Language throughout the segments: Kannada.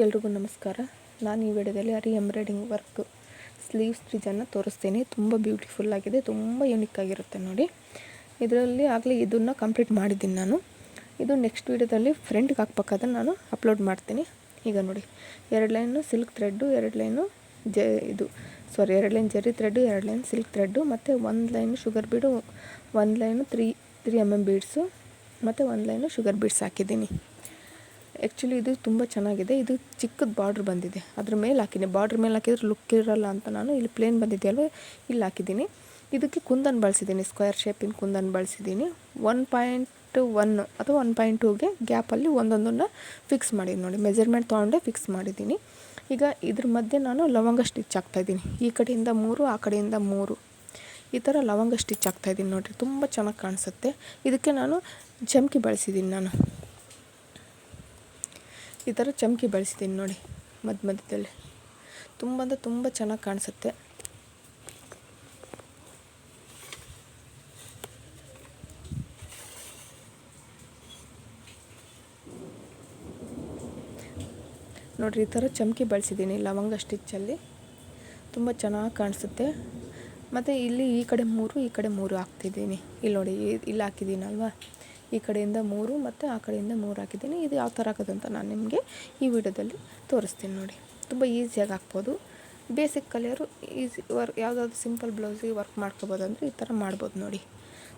ಎಲ್ರಿಗೂ ನಮಸ್ಕಾರ. ನಾನು ಈ ವಿಡಿಯೋದಲ್ಲಿ ಅರಿ ಎಂಬ್ರಾಯ್ಡಿಂಗ್ ವರ್ಕ್ ಸ್ಲೀವ್ಸ್ ಡಿಸೈನ್ನ ತೋರಿಸ್ತೀನಿ. ತುಂಬ ಬ್ಯೂಟಿಫುಲ್ ಆಗಿದೆ, ತುಂಬ ಯೂನಿಕ್ ಆಗಿರುತ್ತೆ ನೋಡಿ. ಇದರಲ್ಲಿ ಆಗಲೇ ಇದನ್ನು ಕಂಪ್ಲೀಟ್ ಮಾಡಿದ್ದೀನಿ ನಾನು. ಇದು ನೆಕ್ಸ್ಟ್ ವಿಡಿಯೋದಲ್ಲಿ ಫ್ರಂಟ್ಗೆ ಹಾಕ್ಬೇಕಾದ್ರೆ ನಾನು ಅಪ್ಲೋಡ್ ಮಾಡ್ತೀನಿ. ಈಗ ನೋಡಿ, 2 ಲೈನು ಸಿಲ್ಕ್ ಥ್ರೆಡ್ಡು, 2 ಲೈನು ಎರಡು line Jerry thread, 2 line silk thread, ಮತ್ತು 1 ಲೈನು ಶುಗರ್ ಬೀಡು, 1 ಲೈನು 3 mm ಬೀಡ್ಸು, ಮತ್ತು 1 ಲೈನು ಶುಗರ್ ಬೀಡ್ಸ್ ಹಾಕಿದ್ದೀನಿ. ಆ್ಯಕ್ಚುಲಿ ಇದು ತುಂಬ ಚೆನ್ನಾಗಿದೆ. ಇದು ಚಿಕ್ಕದು ಬಾರ್ಡ್ರ್ ಬಂದಿದೆ, ಅದ್ರ ಮೇಲೆ ಹಾಕಿದ್ದೀನಿ. ಬಾರ್ಡ್ರ್ ಮೇಲೆ ಹಾಕಿದ್ರೆ ಲುಕ್ ಇರೋಲ್ಲ ಅಂತ ನಾನು ಇಲ್ಲಿ ಪ್ಲೇನ್ ಬಂದಿದೆಯಲ್ವ, ಇಲ್ಲಿ ಹಾಕಿದ್ದೀನಿ. ಇದಕ್ಕೆ ಕುಂದನ್ ಬಳಸಿದ್ದೀನಿ, ಸ್ಕ್ವೇರ್ ಶೇಪಿನ ಕುಂದನ್ ಬಳಸಿದ್ದೀನಿ. 1.1 ಅಥವಾ 1.2ಗೆ ಗ್ಯಾಪಲ್ಲಿ ಒಂದೊಂದನ್ನು ಫಿಕ್ಸ್ ಮಾಡಿದ್ದೀನಿ ನೋಡಿ. ಮೆಜರ್ಮೆಂಟ್ ತೊಗೊಂಡೆ ಫಿಕ್ಸ್ ಮಾಡಿದ್ದೀನಿ. ಈಗ ಇದ್ರ ಮಧ್ಯೆ ನಾನು ಲವಂಗ ಸ್ಟಿಚ್ ಹಾಕ್ತಾಯಿದ್ದೀನಿ. ಈ ಕಡೆಯಿಂದ 3, ಆ ಕಡೆಯಿಂದ 3, ಈ ಥರ ಲವಂಗ ಸ್ಟಿಚ್ ಹಾಕ್ತಾಯಿದ್ದೀನಿ ನೋಡಿರಿ. ತುಂಬ ಚೆನ್ನಾಗಿ ಕಾಣಿಸುತ್ತೆ. ಇದಕ್ಕೆ ನಾನು ಚಮಕಿ ಬಳಸಿದ್ದೀನಿ. ಈ ಥರ ಚಮಕಿ ಬಳಸ್ತೀನಿ ನೋಡಿ ಮಧ್ಯದಲ್ಲಿ. ತುಂಬ ಅಂದರೆ ತುಂಬ ಚೆನ್ನಾಗಿ ಕಾಣಿಸುತ್ತೆ. ನೋಡಿರಿ, ಈ ಥರ ಚಮಕಿ ಬಳಸಿದ್ದೀನಿ ಲವಂಗ ಸ್ಟಿಚ್ಚಲ್ಲಿ. ತುಂಬ ಚೆನ್ನಾಗಿ ಕಾಣಿಸುತ್ತೆ. ಮತ್ತು ಇಲ್ಲಿ ಈ ಕಡೆ 3, ಈ ಕಡೆ 3 ಹಾಕ್ತಿದ್ದೀನಿ. ಇಲ್ಲಿ ನೋಡಿ, ಇಲ್ಲಿ ಹಾಕಿದ್ದೀನಲ್ವ, ಈ ಕಡೆಯಿಂದ 3 ಮತ್ತು ಆ ಕಡೆಯಿಂದ 3 ಹಾಕಿದ್ದೀನಿ. ಇದು ಯಾವ ಥರ ಹಾಕೋದಂತ ನಾನು ನಿಮಗೆ ಈ ವಿಡಿಯೋದಲ್ಲಿ ತೋರಿಸ್ತೀನಿ ನೋಡಿ. ತುಂಬ ಈಸಿಯಾಗಿ ಹಾಕ್ಬೋದು. ಬೇಸಿಕ್ ಕಲಿಯೋರು ಈಸಿ ಯಾವುದಾದ್ರು ಸಿಂಪಲ್ ಬ್ಲೌಸಿಗೆ ವರ್ಕ್ ಮಾಡ್ಕೋಬೋದು ಅಂದರೆ ಈ ಥರ ಮಾಡ್ಬೋದು ನೋಡಿ.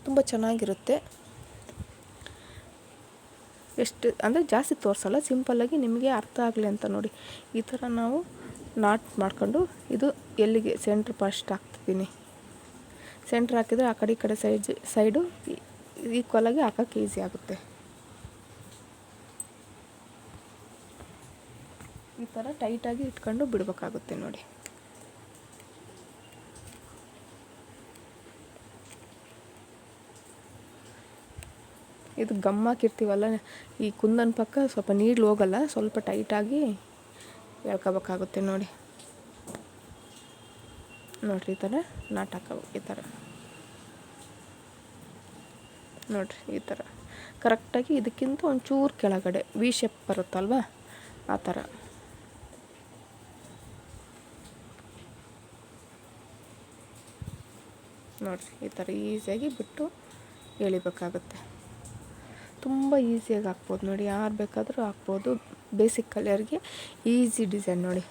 ತುಂಬ ಚೆನ್ನಾಗಿರುತ್ತೆ. ಎಷ್ಟು ಅಂದರೆ ಜಾಸ್ತಿ ತೋರಿಸಲ್ಲ, ಸಿಂಪಲ್ಲಾಗಿ ನಿಮಗೆ ಅರ್ಥ ಆಗಲಿ ಅಂತ ನೋಡಿ. ಈ ಥರ ನಾವು ನಾಟ್ ಮಾಡ್ಕೊಂಡು ಇದು ಎಲ್ಲಿಗೆ ಸೆಂಟ್ರ್ ಫಸ್ಟ್ ಹಾಕ್ತಿದ್ದೀನಿ. ಸೆಂಟ್ರ್ ಹಾಕಿದರೆ ಆ ಕಡೆ ಈ ಕಡೆ ಸೈಡು ಈಕ್ವಲಾಗಿ ಹಾಕೋಕ್ಕೆ ಈಸಿ ಆಗುತ್ತೆ. ಈ ಥರ ಟೈಟಾಗಿ ಇಟ್ಕೊಂಡು ಬಿಡಬೇಕಾಗುತ್ತೆ ನೋಡಿ. ಇದು ಗಮ್ ಹಾಕಿರ್ತೀವಲ್ಲ, ಈ ಕುಂದನ್ ಪಕ್ಕ ಸ್ವಲ್ಪ ನೀಡ್ಲು ಹೋಗಲ್ಲ, ಸ್ವಲ್ಪ ಟೈಟಾಗಿ ಎಳ್ಕೊಬೇಕಾಗುತ್ತೆ ನೋಡಿ. ನೋಡಿರಿ, ಈ ಥರ ನಾಟ್ ಹಾಕೋಬೇಕು. ಈ ಥರ ನೋಡಿರಿ, ಈ ಥರ ಕರೆಕ್ಟಾಗಿ ಇದಕ್ಕಿಂತ ಒಂಚೂರು ಕೆಳಗಡೆ ವಿ ಶೇಪ್ ಬರುತ್ತಲ್ವ, ಆ ಥರ. ನೋಡಿರಿ, ಈ ಥರ ಈಸಿಯಾಗಿ ಬಿಟ್ಟು ಎಳಿಬೇಕಾಗುತ್ತೆ. ತುಂಬ ಈಸಿಯಾಗಿ ಹಾಕ್ಬೋದು ನೋಡಿ, ಯಾರು ಬೇಕಾದರೂ ಹಾಕ್ಬೋದು. ಬೇಸಿಕ್ ಕಲಿಯೋರಿಗೆ ಈಸಿ ಡಿಸೈನ್ ನೋಡಿ.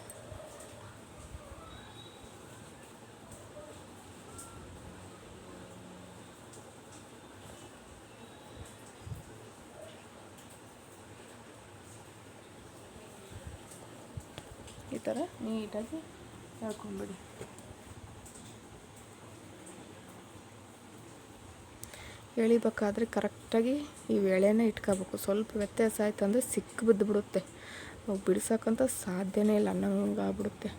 ಈ ಥರ ನೀಟಾಗಿ ಎಳ್ಕೊಂಬಿಡಿ. ಎಳಿಬೇಕಾದ್ರೆ ಕರೆಕ್ಟಾಗಿ ಈ ಎಳೆನ ಇಟ್ಕೋಬೇಕು. ಸ್ವಲ್ಪ ವ್ಯತ್ಯಾಸ ಆಯ್ತು ಅಂದರೆ ಸಿಕ್ಕು ಬಿದ್ದುಬಿಡುತ್ತೆ, ನಾವು ಬಿಡ್ಸೋಕ್ಕಂತ ಸಾಧ್ಯನೇ ಇಲ್ಲ ಅನ್ನಂಗೆ ಆಗ್ಬಿಡುತ್ತೆ.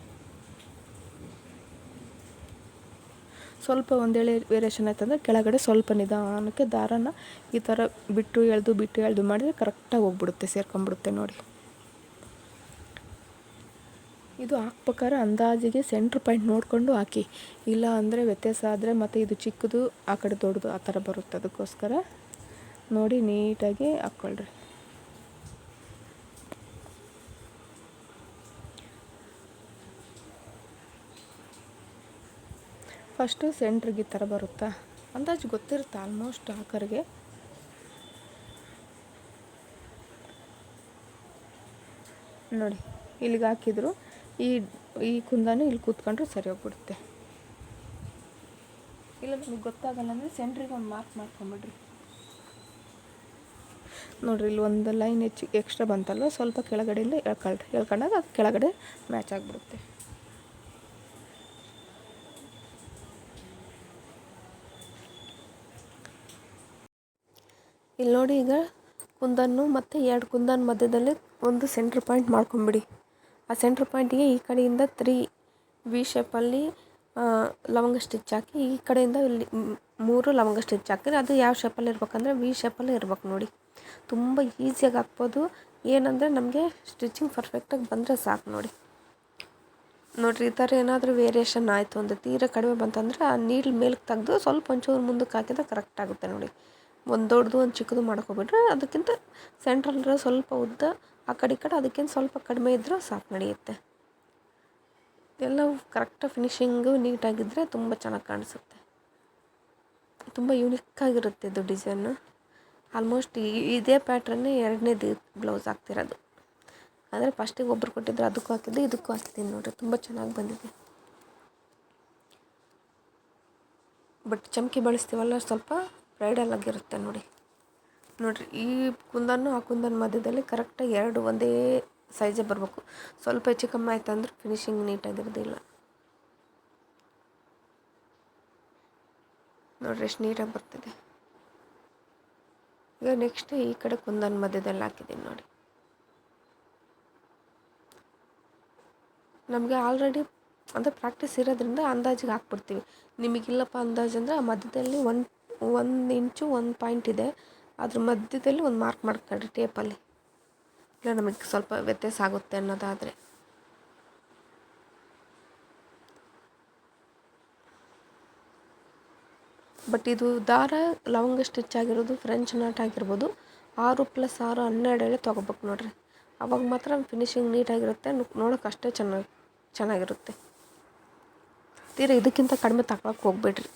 ಸ್ವಲ್ಪ ಒಂದೇಳೆ ವೇರಿಯೇಷನ್ ಆಯ್ತಂದರೆ ಕೆಳಗಡೆ ಸ್ವಲ್ಪ ನಿಧಾನಕ್ಕೆ ದಾರನ ಈ ಥರ ಬಿಟ್ಟು ಎಳೆದು ಮಾಡಿದರೆ ಕರೆಕ್ಟಾಗಿ ಹೋಗ್ಬಿಡುತ್ತೆ, ಸೇರ್ಕೊಂಡ್ಬಿಡುತ್ತೆ ನೋಡಿ. ಇದು ಹಾಕ್ಬೇಕಾದ್ರೆ ಅಂದಾಜಿಗೆ ಸೆಂಟ್ರ್ ಪಾಯಿಂಟ್ ನೋಡಿಕೊಂಡು ಹಾಕಿ, ಇಲ್ಲ ಅಂದರೆ ವ್ಯತ್ಯಾಸ ಆದರೆ ಮತ್ತು ಇದು ಚಿಕ್ಕದು ಆ ಕಡೆ ದೊಡ್ಡದು ಆ ಥರ ಬರುತ್ತೆ. ಅದಕ್ಕೋಸ್ಕರ ನೋಡಿ ನೀಟಾಗಿ ಹಾಕ್ಕೊಳ್ರಿ. ಫಸ್ಟು ಸೆಂಟ್ರಿಗೆ ಈ ಥರ ಬರುತ್ತಾ ಅಂದಾಜು ಗೊತ್ತಿರುತ್ತೆ ಆಲ್ಮೋಸ್ಟ್ ಹಾಕರಿಗೆ. ನೋಡಿ, ಇಲ್ಲಿಗೆ ಹಾಕಿದ್ರು ಈ ಕುಂದಾನು ಇಲ್ಲಿ ಕೂತ್ಕೊಂಡ್ರೆ ಸರಿ ಹೋಗ್ಬಿಡುತ್ತೆ. ಇಲ್ಲ ನಿಮಗೆ ಗೊತ್ತಾಗಲ್ಲ ಅಂದರೆ ಸೆಂಟ್ರಿಗೆ ಒಂದು ಮಾರ್ಕ್ ಮಾಡ್ಕೊಂಬಿಡ್ರಿ. ನೋಡಿರಿ, ಇಲ್ಲಿ ಒಂದು ಲೈನ್ ಎಕ್ಸ್ಟ್ರಾ ಬಂತಲ್ವ, ಸ್ವಲ್ಪ ಕೆಳಗಡೆಯಿಂದ ಎಳ್ಕೊಂಡಾಗ ಅದು ಕೆಳಗಡೆ ಮ್ಯಾಚ್ ಆಗಿಬಿಡುತ್ತೆ. ಇಲ್ಲಿ ನೋಡಿ, ಈಗ ಕುಂದನ್ನು ಮತ್ತು 2 ಕುಂದನ್ ಮಧ್ಯದಲ್ಲಿ ಒಂದು ಸೆಂಟ್ರ್ ಪಾಯಿಂಟ್ ಮಾಡ್ಕೊಂಬಿಡಿ. ಆ ಸೆಂಟ್ರ್ ಪಾಯಿಂಟಿಗೆ ಈ ಕಡೆಯಿಂದ 3 ವಿ ಶೇಪಲ್ಲಿ ಲವಂಗ ಸ್ಟಿಚ್ ಹಾಕಿ, ಈ ಕಡೆಯಿಂದ ಇಲ್ಲಿ 3 ಲವಂಗ ಸ್ಟಿಚ್ ಹಾಕಿದ್ರೆ ಅದು ಯಾವ ಶೇಪಲ್ಲಿ ಇರ್ಬೇಕಂದ್ರೆ ವಿ ಶೇಪಲ್ಲಿ ಇರ್ಬೇಕು ನೋಡಿ. ತುಂಬ ಈಸಿಯಾಗಿ ಹಾಕ್ಬೋದು. ಏನಂದರೆ ನಮಗೆ ಸ್ಟಿಚಿಂಗ್ ಪರ್ಫೆಕ್ಟಾಗಿ ಬಂದರೆ ಸಾಕು ನೋಡಿ. ನೋಡಿರಿ, ಈ ಥರ ಏನಾದರೂ ವೇರಿಯೇಷನ್ ಆಯಿತು ಅಂದರೆ ತೀರ ಕಡಿಮೆ ಬಂತಂದರೆ ಆ ನೀಡ್ಲು ಮೇಲಕ್ಕೆ ತೆಗೆದು ಸ್ವಲ್ಪ ಒಂಚೂರು ಮುಂದಕ್ಕೆ ಹಾಕಿದ್ರೆ ಕರೆಕ್ಟ್ ಆಗುತ್ತೆ ನೋಡಿ. ಒಂದು ದೊಡ್ಡದು ಒಂದು ಚಿಕ್ಕದು ಮಾಡ್ಕೊಬಿಟ್ರೆ ಅದಕ್ಕಿಂತ ಸೆಂಟ್ರಲ್ಲಿರೋ ಸ್ವಲ್ಪ ಉದ್ದ ಆ ಕಡೆ ಈ ಕಡೆ ಅದಕ್ಕೇನು ಸ್ವಲ್ಪ ಕಡಿಮೆ ಇದ್ದರೂ ಸಾಕು, ನಡೆಯುತ್ತೆ. ಎಲ್ಲವೂ ಕರೆಕ್ಟಾಗಿ ಫಿನಿಶಿಂಗು ನೀಟಾಗಿದ್ದರೆ ತುಂಬ ಚೆನ್ನಾಗಿ ಕಾಣಿಸುತ್ತೆ. ತುಂಬ ಯೂನಿಕ್ಕಾಗಿರುತ್ತೆ ಇದು ಡಿಸೈನು. ಆಲ್ಮೋಸ್ಟ್ ಇದೇ ಪ್ಯಾಟ್ರನ್ನೇ ಎರಡನೇದು ಬ್ಲೌಸ್ ಹಾಕ್ತಿರೋದು. ಅಂದರೆ ಫಸ್ಟಿಗೆ ಒಬ್ಬರು ಕೊಟ್ಟಿದ್ರು, ಅದಕ್ಕೂ ಹಾಕಿದ್ದೆ, ಇದಕ್ಕೂ ಹಾಕಿದ್ದೀನಿ ನೋಡಿರಿ. ತುಂಬ ಚೆನ್ನಾಗಿ ಬಂದಿದೆ. ಬಟ್ ಚಮಕಿ ಬಳಸ್ತೀವಲ್ಲ, ಸ್ವಲ್ಪ ಬ್ರೈಡಲ್ ಆಗಿರುತ್ತೆ ನೋಡಿರಿ. ಈ ಕುಂದನ್ನು ಆ ಕುಂದನ್ ಮಧ್ಯದಲ್ಲಿ ಕರೆಕ್ಟಾಗಿ ಎರಡು ಒಂದೇ ಸೈಜೇ ಬರಬೇಕು. ಸ್ವಲ್ಪ ಹೆಚ್ಚು ಕಮ್ಮಿ ಆಯ್ತು ಅಂದ್ರೆ ಫಿನಿಶಿಂಗ್ ನೀಟಾಗಿರೋದಿಲ್ಲ. ನೋಡಿರಿ ಎಷ್ಟು ನೀಟಾಗಿ ಬರ್ತಿದೆ. ಈಗ ನೆಕ್ಸ್ಟ್ ಈ ಕಡೆ ಕುಂದನ್ ಮಧ್ಯದಲ್ಲಿ ಹಾಕಿದ್ದೀನಿ ನೋಡಿ. ನಮಗೆ ಆಲ್ರೆಡಿ ಅಂದರೆ ಪ್ರಾಕ್ಟೀಸ್ ಇರೋದ್ರಿಂದ ಅಂದಾಜಿಗೆ ಹಾಕ್ಬಿಡ್ತೀವಿ. ನಿಮಗಿಲ್ಲಪ್ಪ ಅಂದಾಜು ಅಂದರೆ ಆ ಮಧ್ಯದಲ್ಲಿ ಒಂದು ಇಂಚು 1 ಪಾಯಿಂಟ್ ಇದೆ, ಅದ್ರ ಮಧ್ಯದಲ್ಲಿ ಒಂದು ಮಾರ್ಕ್ ಮಾಡ್ಕೊಳ್ರಿ ಟೇಪಲ್ಲಿ. ಇಲ್ಲ ನಮಗೆ ಸ್ವಲ್ಪ ವ್ಯತ್ಯಾಸ ಆಗುತ್ತೆ ಅನ್ನೋದಾದರೆ. ಬಟ್ ಇದು ದಾರ ಲವಂಗ ಸ್ಟಿಚ್ ಆಗಿರೋದು, ಫ್ರೆಂಚ್ ನಾಟ್ ಆಗಿರ್ಬೋದು, 6 + 6 12 ಎಳೆ ತೊಗೋಬೇಕು ನೋಡಿರಿ. ಅವಾಗ ಮಾತ್ರ ಫಿನಿಶಿಂಗ್ ನೀಟಾಗಿರುತ್ತೆ, ನೋಡೋಕೆ ಅಷ್ಟೇ ಚೆನ್ನಾಗಿರುತ್ತೆ. ತೀರಾ ಇದಕ್ಕಿಂತ ಕಡಿಮೆ ತಗೊಳಕ್ಕೆ ಹೋಗ್ಬೇಡ್ರಿ.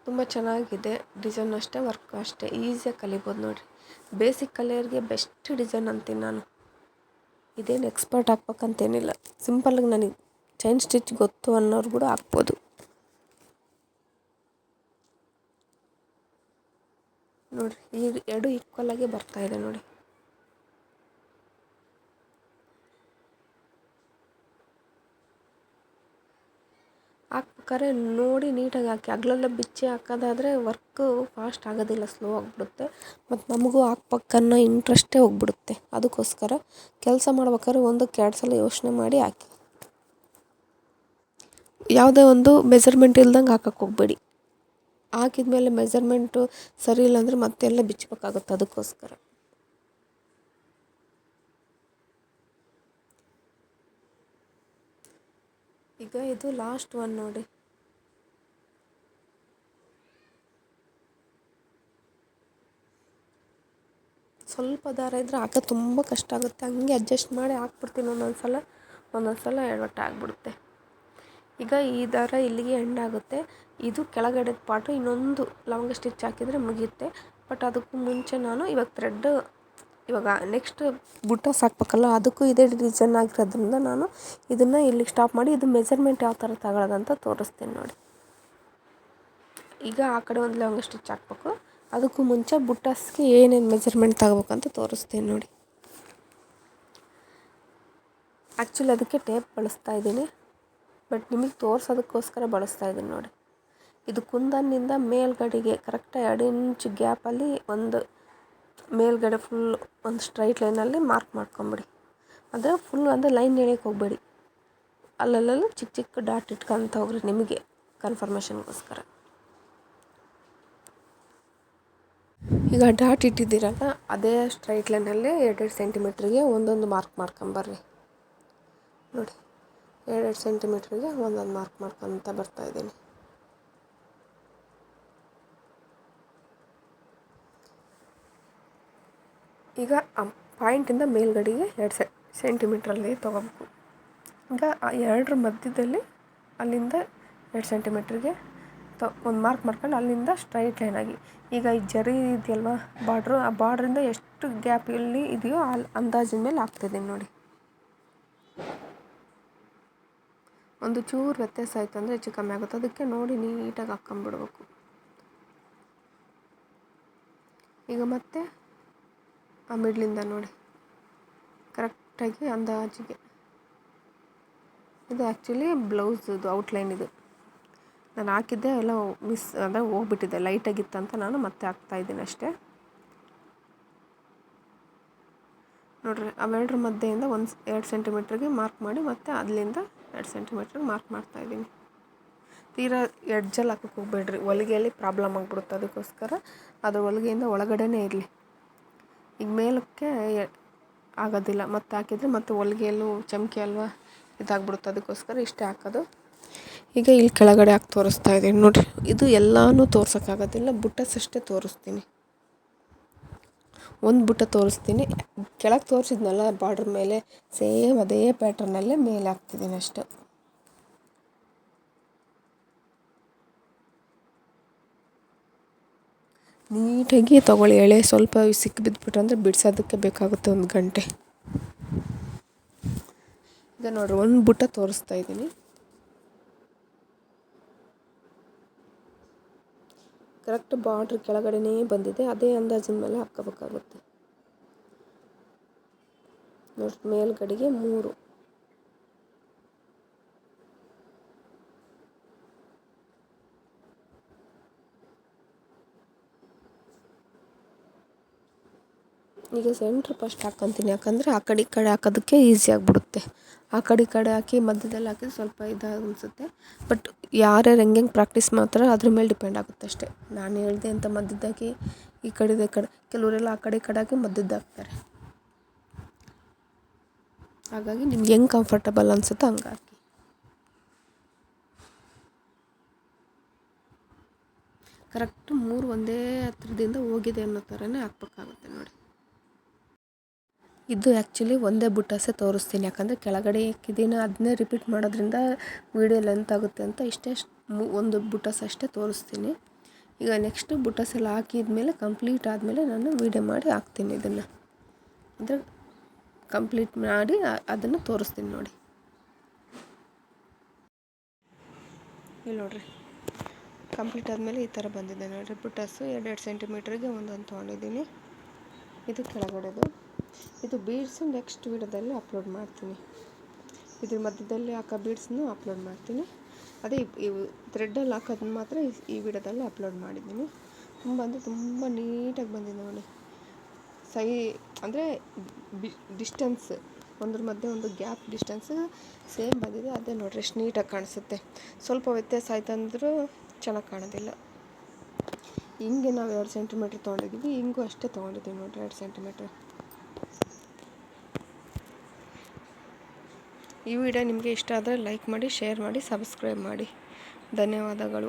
ತುಂಬ ಚೆನ್ನಾಗಿದೆ ಡಿಸೈನ್, ಅಷ್ಟೇ ವರ್ಕ್ ಅಷ್ಟೇ ಈಸಿಯಾಗಿ ಕಲಿಬೋದು ನೋಡಿರಿ. ಬೇಸಿಕ್ ಕಲಿಯೋರಿಗೆ ಬೆಸ್ಟ್ ಡಿಸೈನ್ ಅಂತೀನಿ ನಾನು. ಇದೇನು ಎಕ್ಸ್ಪರ್ಟ್ ಹಾಕ್ಬೇಕಂತೇನಿಲ್ಲ, ಸಿಂಪಲ್ಲಾಗಿ ನನಗೆ ಚೈನ್ ಸ್ಟಿಚ್ ಗೊತ್ತು ಅನ್ನೋರು ಕೂಡ ಹಾಕ್ಬೋದು ನೋಡಿರಿ. ಈ ಎರಡು ಈಕ್ವಲಾಗಿ ಬರ್ತಾಯಿದೆ ನೋಡಿ. ಹಾಕ್ಬೇಕಾದ್ರೆ ನೋಡಿ ನೀಟಾಗಿ ಹಾಕಿ. ಅಗಲೆಲ್ಲ ಬಿಚ್ಚಿ ಹಾಕೋದಾದರೆ ವರ್ಕು ಫಾಸ್ಟ್ ಆಗೋದಿಲ್ಲ, ಸ್ಲೋ ಆಗಿಬಿಡುತ್ತೆ. ಮತ್ತು ನಮಗೂ ಹಾಕ್ಬೇಕನ್ನೋ ಇಂಟ್ರೆಸ್ಟೇ ಹೋಗ್ಬಿಡುತ್ತೆ. ಅದಕ್ಕೋಸ್ಕರ ಕೆಲಸ ಮಾಡ್ಬೇಕಾದ್ರೆ 1-2 ಸಲ ಯೋಚನೆ ಮಾಡಿ ಹಾಕಿ. ಯಾವುದೇ ಒಂದು ಮೆಜರ್ಮೆಂಟ್ ಇಲ್ದಂಗೆ ಹಾಕಕ್ಕೆ ಹೋಗಬೇಡಿ. ಹಾಕಿದ್ಮೇಲೆ ಮೆಜರ್ಮೆಂಟು ಸರಿ ಇಲ್ಲ ಅಂದರೆ ಮತ್ತೆಲ್ಲ ಬಿಚ್ಚಬೇಕಾಗುತ್ತೆ. ಅದಕ್ಕೋಸ್ಕರ ಈಗ ಇದು ಲಾಸ್ಟ್ ಒನ್ ನೋಡಿ. ಸ್ವಲ್ಪ ದಾರ ಇದ್ದರೆ ಹಾಕೋದು ತುಂಬ ಕಷ್ಟ ಆಗುತ್ತೆ. ಹಂಗೆ ಅಡ್ಜಸ್ಟ್ ಮಾಡಿ ಹಾಕ್ಬಿಡ್ತೀನಿ ಒಂದೊಂದು ಸಲ ಎಡವಟ್ಟು ಆಗಿಬಿಡುತ್ತೆ. ಈಗ ಈ ದಾರ ಇಲ್ಲಿಗೆ ಎಂಡ್ ಆಗುತ್ತೆ. ಇದು ಕೆಳಗಡೆ ಪಾರ್ಟು ಇನ್ನೊಂದು ಲವಂಗ ಸ್ಟಿಚ್ ಹಾಕಿದರೆ ಮುಗಿಯುತ್ತೆ. ಬಟ್ ಅದಕ್ಕೂ ಮುಂಚೆ ನಾನು ಇವಾಗ ನೆಕ್ಸ್ಟ್ ಬುಟ್ಟಾಸ್ ಹಾಕ್ಬೇಕಲ್ಲ, ಅದಕ್ಕೂ ಇದೇ ಡಿಸೈನ್ ಆಗಿರೋದ್ರಿಂದ ನಾನು ಇದನ್ನು ಇಲ್ಲಿಗೆ ಸ್ಟಾಪ್ ಮಾಡಿ ಇದು ಮೆಜರ್ಮೆಂಟ್ ಯಾವ ಥರ ತಗೊಳ್ಳೋದಂತ ತೋರಿಸ್ತೀನಿ ನೋಡಿ. ಈಗ ಆ ಕಡೆ ಒಂದು ಲವಂಗ ಸ್ಟಿಚ್ ಹಾಕ್ಬೇಕು, ಅದಕ್ಕೂ ಮುಂಚೆ ಬುಟ್ಟಾಸ್ಗೆ ಏನೇನು ಮೆಜರ್ಮೆಂಟ್ ತಗೋಬೇಕಂತ ತೋರಿಸ್ತೀನಿ ನೋಡಿ. ಆ್ಯಕ್ಚುಲಿ ಅದಕ್ಕೆ ಟೇಪ್ ಬಳಸ್ತಾ ಇದ್ದೀನಿ, ಬಟ್ ನಿಮಗೆ ತೋರಿಸೋದಕ್ಕೋಸ್ಕರ ಬಳಸ್ತಾ ಇದ್ದೀನಿ ನೋಡಿ. ಇದು ಕುಂದನ್ನಿಂದ ಮೇಲ್ಗಡೆಗೆ ಕರೆಕ್ಟಾಗಿ 2 ಇಂಚ್ ಗ್ಯಾಪಲ್ಲಿ ಒಂದು ಮೇಲ್ಗಡೆ ಫುಲ್ ಒಂದು ಸ್ಟ್ರೈಟ್ ಲೈನಲ್ಲಿ ಮಾರ್ಕ್ ಮಾಡ್ಕೊಂಬಿಡಿ. ಅಂದರೆ ಫುಲ್ ಅಂದರೆ ಲೈನ್ ಎಳೆಯೋಕ್ಕೆ ಹೋಗಬೇಡಿ, ಅಲ್ಲಲ್ಲಿ ಚಿಕ್ಕ ಚಿಕ್ಕ ಡಾಟ್ ಇಟ್ಕೊಂತ ಹೋಗ್ರಿ ನಿಮಗೆ ಕನ್ಫರ್ಮೇಷನ್ಗೋಸ್ಕರ. ಈಗ ಡಾಟ್ ಇಟ್ಟಿದ್ದೀರಲ್ಲ, ಅದೇ ಸ್ಟ್ರೈಟ್ ಲೈನಲ್ಲೇ 2 ಸೆಂಟಿಮೀಟ್ರಿಗೆ ಒಂದೊಂದು ಮಾರ್ಕ್ ಮಾಡ್ಕೊಂಬರ್ರಿ ನೋಡಿ. 2 ಸೆಂಟಿಮೀಟ್ರಿಗೆ ಒಂದೊಂದು ಮಾರ್ಕ್ ಮಾಡ್ಕೊತ ಬರ್ತಾಯಿದ್ದೀನಿ. ಈಗ ಆ ಪಾಯಿಂಟಿಂದ ಮೇಲ್ಗಡೆಗೆ 2 ಸೆಂಟಿಮೀಟ್ರಲ್ಲಿ ತೊಗೋಬೇಕು. ಈಗ ಆ 2 ಮಧ್ಯದಲ್ಲಿ ಅಲ್ಲಿಂದ 2 ಸೆಂಟಿಮೀಟ್ರಿಗೆ ಒಂದು ಮಾರ್ಕ್ ಮಾಡ್ಕೊಂಡು ಅಲ್ಲಿಂದ ಸ್ಟ್ರೈಟ್ ಲೈನಾಗಿ. ಈಗ ಈ ಜರಿ ಇದೆಯಲ್ವ ಬಾರ್ಡ್ರು, ಆ ಬಾರ್ಡ್ರಿಂದ ಎಷ್ಟು ಗ್ಯಾಪ್ ಇಲ್ಲಿ ಇದೆಯೋ ಅಲ್ಲಿ ಅಂದಾಜಿನ ಮೇಲೆ ಹಾಕ್ತಿದ್ದೀನಿ ನೋಡಿ. ಒಂದು ಚೂರು ವ್ಯತ್ಯಾಸ ಆಯಿತು ಅಂದರೆ ಹೆಚ್ಚು ಕಮ್ಮಿ ಆಗುತ್ತೆ, ಅದಕ್ಕೆ ನೋಡಿ ನೀಟಾಗಿ ಹಾಕ್ಕೊಂಬಿಡ್ಬೇಕು. ಈಗ ಮತ್ತೆ ಆ ಮಿಡ್ಲಿಂದ ನೋಡಿ ಕರೆಕ್ಟಾಗಿ ಅಂದಾಜಿಗೆ. ಇದು ಆ್ಯಕ್ಚುಲಿ ಬ್ಲೌಸದು ಔಟ್ಲೈನ್. ಇದು ನಾನು ಹಾಕಿದ್ದೆ ಎಲ್ಲ ಅಂದರೆ ಹೋಗ್ಬಿಟ್ಟಿದೆ, ಲೈಟಾಗಿತ್ತಂತ ನಾನು ಮತ್ತೆ ಹಾಕ್ತಾಯಿದ್ದೀನಿ ಅಷ್ಟೇ ನೋಡಿರಿ. ಅವೆರಡರ ಮಧ್ಯೆಯಿಂದ 2 ಸೆಂಟಿಮೀಟ್ರಿಗೆ ಮಾರ್ಕ್ ಮಾಡಿ ಮತ್ತೆ ಅಲ್ಲಿಂದ 2 ಸೆಂಟಿಮೀಟ್ರಿಗೆ ಮಾರ್ಕ್ ಮಾಡ್ತಾಯಿದ್ದೀನಿ. ತೀರಾ ಎಡ್ಜಲ್ಲಿ ಹಾಕಕ್ಕೆ ಹೋಗ್ಬೇಡ್ರಿ, ಹೊಲಿಗೆಯಲ್ಲಿ ಪ್ರಾಬ್ಲಮ್ ಆಗಿಬಿಡುತ್ತೆ. ಅದಕ್ಕೋಸ್ಕರ ಅದು ಹೊಲಿಗೆಯಿಂದ ಒಳಗಡೆನೇ ಇರಲಿ. ಈಗ ಮೇಲಕ್ಕೆ ಆಗೋದಿಲ್ಲ, ಮತ್ತೆ ಹಾಕಿದರೆ ಮತ್ತೆ ಹೊಲಿಗೆಯಲ್ಲೂ ಚಮಕಿ ಅಲ್ವಾ ಇದಾಗ್ಬಿಡುತ್ತೆ. ಅದಕ್ಕೋಸ್ಕರ ಇಷ್ಟೇ ಹಾಕೋದು. ಈಗ ಇಲ್ಲಿ ಕೆಳಗಡೆ ಹಾಕಿ ತೋರಿಸ್ತಾ ಇದ್ದೀನಿ ನೋಡಿರಿ. ಇದು ಎಲ್ಲನೂ ತೋರ್ಸೋಕ್ಕಾಗೋದಿಲ್ಲ, ಬುಟ್ಟಸ್ ಅಷ್ಟೇ ತೋರಿಸ್ತೀನಿ. ಒಂದು ಬುಟ್ಟ ತೋರಿಸ್ತೀನಿ. ಕೆಳಗೆ ತೋರಿಸಿದ್ನಲ್ಲ ಬಾರ್ಡ್ರ್ ಮೇಲೆ ಸೇಮ್ ಅದೇ ಪ್ಯಾಟ್ರನಲ್ಲೇ ಮೇಲೆ ಹಾಕ್ತಿದ್ದೀನಿ ಅಷ್ಟೆ. ನೀಟಾಗಿ ತೊಗೊಳ್ಳಿ. ಎಳೆ ಸ್ವಲ್ಪ ಸಿಕ್ಕಿ ಬಿದ್ದುಬಿಟ್ರೆ ಅಂದರೆ ಬಿಡಿಸೋದಕ್ಕೆ ಬೇಕಾಗುತ್ತೆ 1 ಗಂಟೆ. ಈಗ ನೋಡಿರಿ ಒಂದು ಬುಟ್ಟ ತೋರಿಸ್ತಾ ಇದ್ದೀನಿ. ಕರೆಕ್ಟ್ ಬಾರ್ಡ್ರ್ ಕೆಳಗಡೆನೇ ಬಂದಿದೆ. ಅದೇ ಅಂದಾಜಿನ ಮೇಲೆ ಹಾಕ್ಕೋಬೇಕಾಗುತ್ತೆ ನೋಡಿ. ಮೇಲ್ಗಡೆಗೆ 3. ಈಗ ಸೆಂಟ್ರ್ ಫಸ್ಟ್ ಹಾಕ್ಕೊತೀನಿ, ಯಾಕಂದರೆ ಆ ಕಡೆ ಈ ಕಡೆ ಹಾಕೋದಕ್ಕೆ ಈಸಿ ಆಗಿಬಿಡುತ್ತೆ. ಆ ಕಡೆ ಈ ಕಡೆ ಹಾಕಿ ಮಧ್ಯದಲ್ಲಿ ಹಾಕಿದ್ರೆ ಸ್ವಲ್ಪ ಅನಿಸುತ್ತೆ. ಬಟ್ ಯಾರ್ಯಾರು ಹೆಂಗೆ ಪ್ರಾಕ್ಟೀಸ್ ಮಾಡ್ತಾರೆ ಅದ್ರ ಮೇಲೆ ಡಿಪೆಂಡ್ ಆಗುತ್ತೆ ಅಷ್ಟೇ. ನಾನು ಹೇಳಿದೆ ಅಂತ ಮಧ್ಯದಾಗಿ ಈ ಕಡೆ ಕೆಲವರೆಲ್ಲ ಆ ಕಡೆ ಈ ಕಡೆ ಹಾಕಿ ಮಧ್ಯದ್ದು ಹಾಕ್ತಾರೆ. ಹಾಗಾಗಿ ನಿಮ್ಗೆ ಹೆಂಗೆ ಕಂಫರ್ಟಬಲ್ ಅನಿಸುತ್ತೋ ಹಂಗೆ ಹಾಕಿ. ಕರೆಕ್ಟ್ 3 ಒಂದೇ ಹತ್ರದಿಂದ ಹೋಗಿದೆ ಅನ್ನೋ ಥರನೇ ಹಾಕ್ಬೇಕಾಗುತ್ತೆ ನೋಡಿ. ಇದು ಆ್ಯಕ್ಚುಲಿ ಒಂದೇ ಬುಟ್ಟಾಸೆ ತೋರಿಸ್ತೀನಿ, ಯಾಕಂದರೆ ಕೆಳಗಡೆ ಹಾಕಿದ್ದೀನಿ. ಅದನ್ನೇ ರಿಪೀಟ್ ಮಾಡೋದ್ರಿಂದ ವೀಡಿಯೋ ಲೆಂತ್ ಆಗುತ್ತೆ ಅಂತ ಇಷ್ಟೇ ಒಂದು ಬುಟ್ಟಾಸ್ ಅಷ್ಟೇ ತೋರಿಸ್ತೀನಿ. ಈಗ ನೆಕ್ಸ್ಟು ಬುಟ್ಟಾಸ್ ಎಲ್ಲ ಹಾಕಿದ್ಮೇಲೆ ಕಂಪ್ಲೀಟ್ ಆದಮೇಲೆ ನಾನು ವೀಡಿಯೋ ಮಾಡಿ ಹಾಕ್ತೀನಿ. ಇದನ್ನು ಅಂದರೆ ಕಂಪ್ಲೀಟ್ ಮಾಡಿ ಅದನ್ನು ತೋರಿಸ್ತೀನಿ ನೋಡಿ. ಇಲ್ಲಿ ನೋಡಿರಿ, ಕಂಪ್ಲೀಟ್ ಆದಮೇಲೆ ಈ ಥರ ಬಂದಿದೆ ನೋಡಿರಿ. ಬುಟ್ಟಾಸು 2 ಸೆಂಟಿಮೀಟ್ರಿಗೆ ಒಂದೊಂದು ತೊಗೊಂಡಿದ್ದೀನಿ. ಇದು ಕೆಳಗಡೆದು. ಇದು ಬೀಡ್ಸು ನೆಕ್ಸ್ಟ್ ವೀಡಿಯೋದಲ್ಲಿ ಅಪ್ಲೋಡ್ ಮಾಡ್ತೀನಿ. ಇದ್ರ ಮಧ್ಯದಲ್ಲಿ ಹಾಕೋ ಬೀಡ್ಸನ್ನು ಅಪ್ಲೋಡ್ ಮಾಡ್ತೀನಿ. ಅದೇ ಇವು ಥ್ರೆಡ್ಡಲ್ಲಿ ಹಾಕೋದನ್ನ ಮಾತ್ರ ಈ ವಿಡಿಯೋದಲ್ಲಿ ಅಪ್ಲೋಡ್ ಮಾಡಿದ್ದೀನಿ. ತುಂಬ ನೀಟಾಗಿ ಬಂದಿದೆ ನೋಡಿ. ಅಂದರೆ ಡಿಸ್ಟೆನ್ಸ್ ಒಂದ್ರ ಮಧ್ಯೆ ಒಂದು ಗ್ಯಾಪ್ ಡಿಸ್ಟೆನ್ಸ್ ಸೇಮ್ ಬಂದಿದೆ. ಅದೇ ನೋಡ್ರಿ ಎಷ್ಟು ನೀಟಾಗಿ ಕಾಣಿಸುತ್ತೆ. ಸ್ವಲ್ಪ ವ್ಯತ್ಯಾಸ ಆಯ್ತು ಅಂದರೂ ಚೆನ್ನಾಗಿ ಕಾಣೋದಿಲ್ಲ. ಹಿಂಗೆ ನಾವು 2 ಸೆಂಟಿಮೀಟ್ರ್ ತೊಗೊಂಡಿದ್ದೀವಿ, ಹಿಂಗೂ ಅಷ್ಟೇ ತೊಗೊಂಡಿದ್ದೀವಿ ನೋಡಿರಿ 2 ಸೆಂಟಿಮೀಟ್ರ್. ಈ ವಿಡಿಯೋ ನಿಮಗೆ ಇಷ್ಟ ಆದರೆ ಲೈಕ್ ಮಾಡಿ, ಶೇರ್ ಮಾಡಿ, ಸಬ್ಸ್ಕ್ರೈಬ್ ಮಾಡಿ. ಧನ್ಯವಾದಗಳು.